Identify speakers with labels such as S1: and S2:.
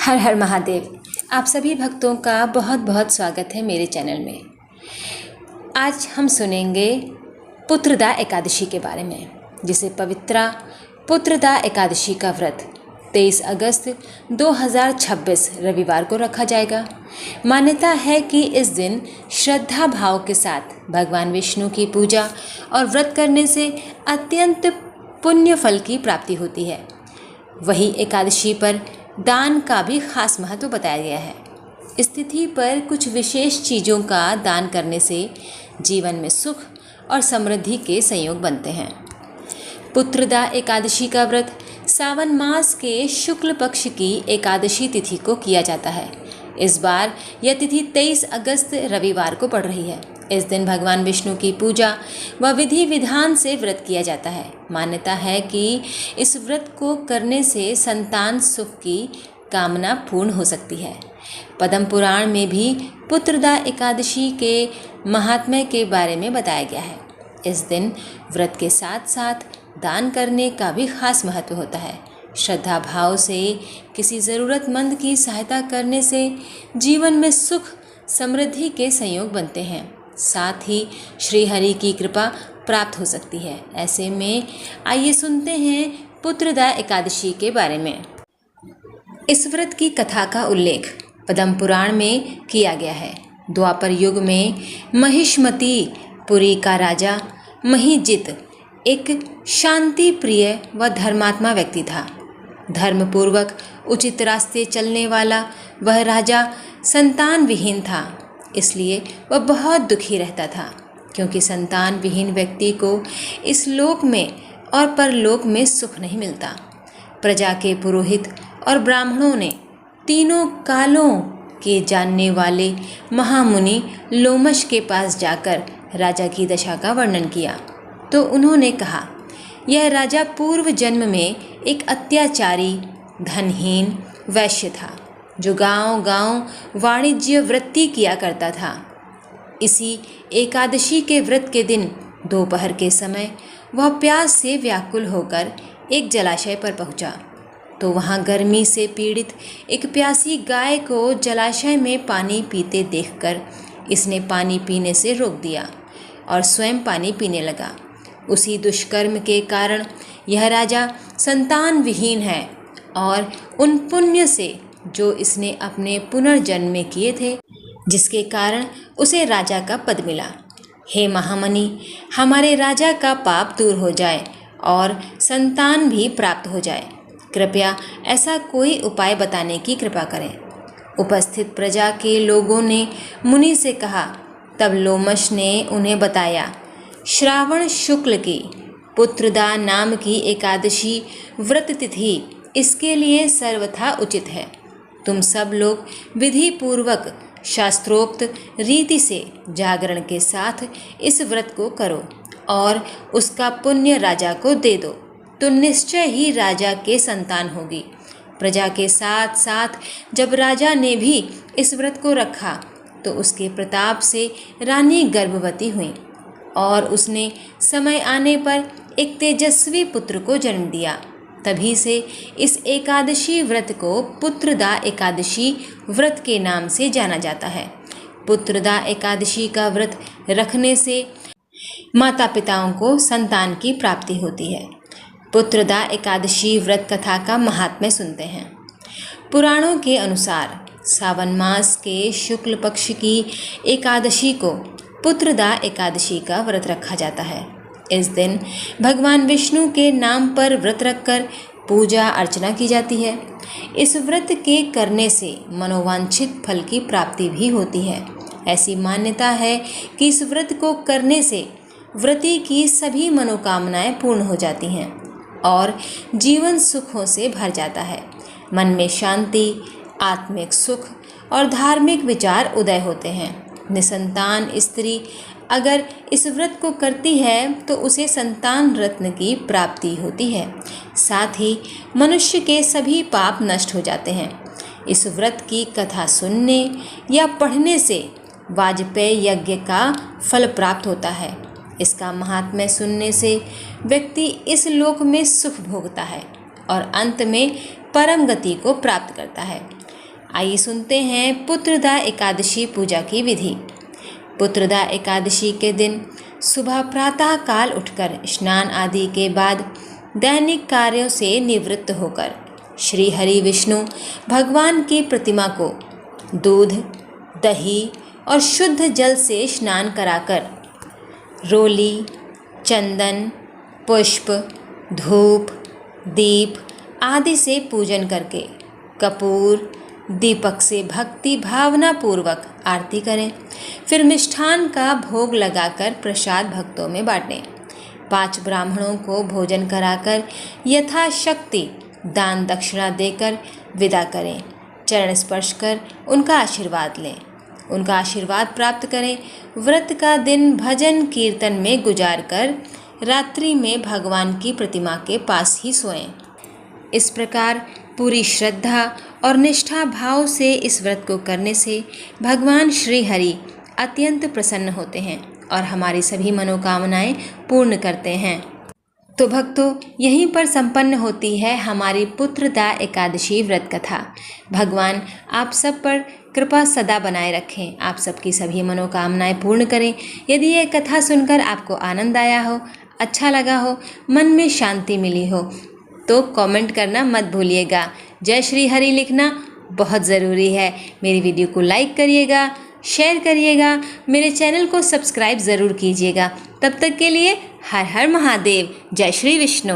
S1: हर हर महादेव। आप सभी भक्तों का बहुत बहुत स्वागत है मेरे चैनल में। आज हम सुनेंगे पुत्रदा एकादशी के बारे में, जिसे पवित्रा पुत्रदा एकादशी का व्रत 23 अगस्त 2026 रविवार को रखा जाएगा। मान्यता है कि इस दिन श्रद्धा भाव के साथ भगवान विष्णु की पूजा और व्रत करने से अत्यंत पुण्य फल की प्राप्ति होती है। वही एकादशी पर दान का भी खास महत्व बताया गया है। इस तिथि पर कुछ विशेष चीज़ों का दान करने से जीवन में सुख और समृद्धि के संयोग बनते हैं। पुत्रदा एकादशी का व्रत सावन मास के शुक्ल पक्ष की एकादशी तिथि को किया जाता है। इस बार यह तिथि 23 अगस्त रविवार को पड़ रही है। इस दिन भगवान विष्णु की पूजा व विधि विधान से व्रत किया जाता है। मान्यता है कि इस व्रत को करने से संतान सुख की कामना पूर्ण हो सकती है। पद्म पुराण में भी पुत्रदा एकादशी के महात्म्य के बारे में बताया गया है। इस दिन व्रत के साथ साथ दान करने का भी खास महत्व होता है। श्रद्धा भाव से किसी ज़रूरतमंद की सहायता करने से जीवन में सुख समृद्धि के संयोग बनते हैं, साथ ही श्री हरि की कृपा प्राप्त हो सकती है। ऐसे में आइए सुनते हैं पुत्रदा एकादशी के बारे में। इस व्रत की कथा का उल्लेख पद्म पुराण में किया गया है। द्वापर युग में महिष्मती पुरी का राजा महिजित एक शांति प्रिय व धर्मात्मा व्यक्ति था। धर्मपूर्वक उचित रास्ते चलने वाला वह राजा संतान विहीन था, इसलिए वह बहुत दुखी रहता था, क्योंकि संतान विहीन व्यक्ति को इस लोक में और परलोक में सुख नहीं मिलता। प्रजा के पुरोहित और ब्राह्मणों ने तीनों कालों के जानने वाले महामुनि लोमश के पास जाकर राजा की दशा का वर्णन किया तो उन्होंने कहा, यह राजा पूर्व जन्म में एक अत्याचारी धनहीन वैश्य था, जो गांव-गांव वाणिज्य वृत्ति किया करता था। इसी एकादशी के व्रत के दिन दोपहर के समय वह प्यास से व्याकुल होकर एक जलाशय पर पहुंचा, तो वहां गर्मी से पीड़ित एक प्यासी गाय को जलाशय में पानी पीते देखकर इसने पानी पीने से रोक दिया और स्वयं पानी पीने लगा। उसी दुष्कर्म के कारण यह राजा संतान विहीन है और उन पुण्य से जो इसने अपने पुनर्जन्म में किए थे, जिसके कारण उसे राजा का पद मिला। हे महामुनि, हमारे राजा का पाप दूर हो जाए और संतान भी प्राप्त हो जाए। कृपया ऐसा कोई उपाय बताने की कृपा करें। उपस्थित प्रजा के लोगों ने मुनि से कहा। तब लोमश ने उन्हें बताया, श्रावण शुक्ल की पुत्रदा नाम की एकादशी व्रत तिथि इसके लिए सर्वथा उचित है। तुम सब लोग विधि पूर्वक शास्त्रोक्त रीति से जागरण के साथ इस व्रत को करो और उसका पुण्य राजा को दे दो, तो निश्चय ही राजा के संतान होगी। प्रजा के साथ साथ जब राजा ने भी इस व्रत को रखा तो उसके प्रताप से रानी गर्भवती हुई और उसने समय आने पर एक तेजस्वी पुत्र को जन्म दिया। तभी से इस एकादशी व्रत को पुत्रदा एकादशी व्रत के नाम से जाना जाता है। पुत्रदा एकादशी का व्रत रखने से माता पिताओं को संतान की प्राप्ति होती है। पुत्रदा एकादशी व्रत कथा का महात्म्य सुनते हैं। पुराणों के अनुसार सावन मास के शुक्ल पक्ष की एकादशी को पुत्रदा एकादशी का व्रत रखा जाता है। इस दिन भगवान विष्णु के नाम पर व्रत रखकर पूजा अर्चना की जाती है। इस व्रत के करने से मनोवांछित फल की प्राप्ति भी होती है। ऐसी मान्यता है कि इस व्रत को करने से व्रती की सभी मनोकामनाएं पूर्ण हो जाती हैं और जीवन सुखों से भर जाता है। मन में शांति, आत्मिक सुख और धार्मिक विचार उदय होते हैं। निसंतान स्त्री अगर इस व्रत को करती है तो उसे संतान रत्न की प्राप्ति होती है, साथ ही मनुष्य के सभी पाप नष्ट हो जाते हैं। इस व्रत की कथा सुनने या पढ़ने से वाजपेय यज्ञ का फल प्राप्त होता है। इसका महात्म्य सुनने से व्यक्ति इस लोक में सुख भोगता है और अंत में परम गति को प्राप्त करता है। आइए सुनते हैं पुत्रदा एकादशी पूजा की विधि। पुत्रदा एकादशी के दिन सुबह प्रातः काल उठकर स्नान आदि के बाद दैनिक कार्यों से निवृत्त होकर श्री हरि विष्णु भगवान की प्रतिमा को दूध, दही और शुद्ध जल से स्नान कराकर रोली, चंदन, पुष्प, धूप, दीप आदि से पूजन करके कपूर, दीपक से भक्ति भावना पूर्वक आरती करें। फिर मिष्ठान का भोग लगाकर प्रसाद भक्तों में बांटें। 5 ब्राह्मणों को भोजन कराकर यथाशक्ति दान दक्षिणा देकर विदा करें। चरण स्पर्श कर उनका आशीर्वाद लें, उनका आशीर्वाद प्राप्त करें। व्रत का दिन भजन कीर्तन में गुजार कर रात्रि में भगवान की प्रतिमा के पास ही सोएं। इस प्रकार पूरी श्रद्धा और निष्ठा भाव से इस व्रत को करने से भगवान श्री हरि अत्यंत प्रसन्न होते हैं और हमारी सभी मनोकामनाएं पूर्ण करते हैं। तो भक्तों, यहीं पर संपन्न होती है हमारी पुत्रदा एकादशी व्रत कथा। भगवान आप सब पर कृपा सदा बनाए रखें, आप सबकी सभी मनोकामनाएं पूर्ण करें। यदि ये कथा सुनकर आपको आनंद आया हो, अच्छा लगा हो, मन में शांति मिली हो तो कमेंट करना मत भूलिएगा। जय श्री हरि लिखना बहुत ज़रूरी है। मेरी वीडियो को लाइक करिएगा, शेयर करिएगा, मेरे चैनल को सब्सक्राइब ज़रूर कीजिएगा। तब तक के लिए हर हर महादेव। जय श्री विष्णु।